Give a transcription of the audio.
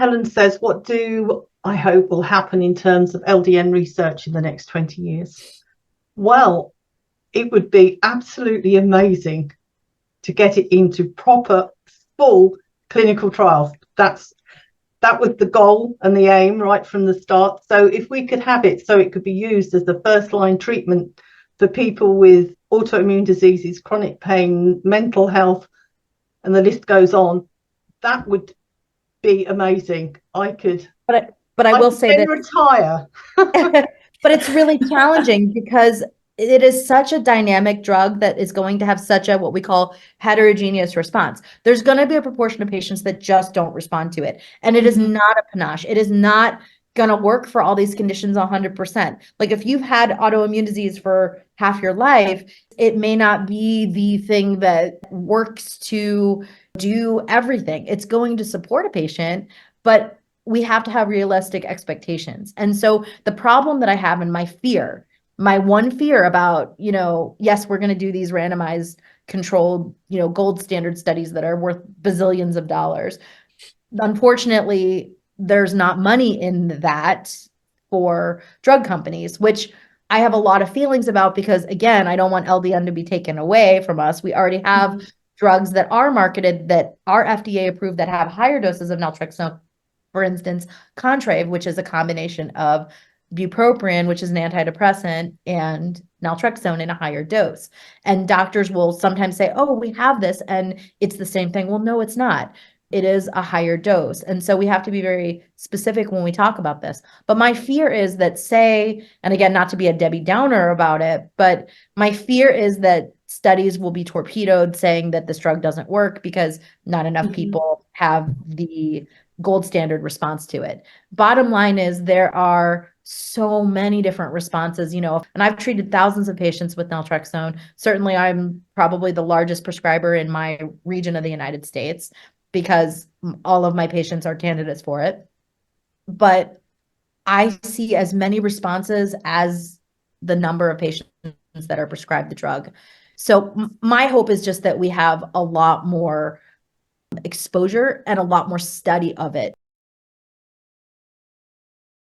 Helen says, what do I hope will happen in terms of LDN research in the next 20 years? Well, it would be absolutely amazing to get it into proper, full clinical trials. That was the goal and the aim right from the start. So if we could have it so it could be used as the first line treatment for people with autoimmune diseases, chronic pain, mental health, and the list goes on, that would be amazing. But I I will could say then that, retire. but it's really challenging because it is such a dynamic drug that is going to have such a what we call heterogeneous response. There's going to be a proportion of patients that just don't respond to it. And it is Mhm. not a panache. It is not going to work for all these conditions 100%. Like if you've had autoimmune disease for half your life, it may not be the thing that works to do everything. It's going to support a patient, but we have to have realistic expectations. And so the problem that I have and my fear, my one fear about, yes, we're going to do these randomized controlled, gold standard studies that are worth bazillions of dollars. Unfortunately, there's not money in that for drug companies, which I have a lot of feelings about because, again, I don't want LDN to be taken away from us. We already have Mhm. drugs that are marketed that are FDA approved that have higher doses of naltrexone. For instance, Contrave, which is a combination of bupropion, which is an antidepressant, and naltrexone in a higher dose. And doctors will sometimes say, oh, we have this and it's the same thing. Well, no, it's not. It is a higher dose. And so we have to be very specific when we talk about this. But my fear is that, say, and again, not to be a Debbie Downer about it, but my fear is that studies will be torpedoed saying that this drug doesn't work because not enough Mhm. people have the gold standard response to it. Bottom line is there are so many different responses, and I've treated thousands of patients with naltrexone. Certainly, I'm probably the largest prescriber in my region of the United States because all of my patients are candidates for it. But I see as many responses as the number of patients that are prescribed the drug. So my hope is just that we have a lot more exposure and a lot more study of it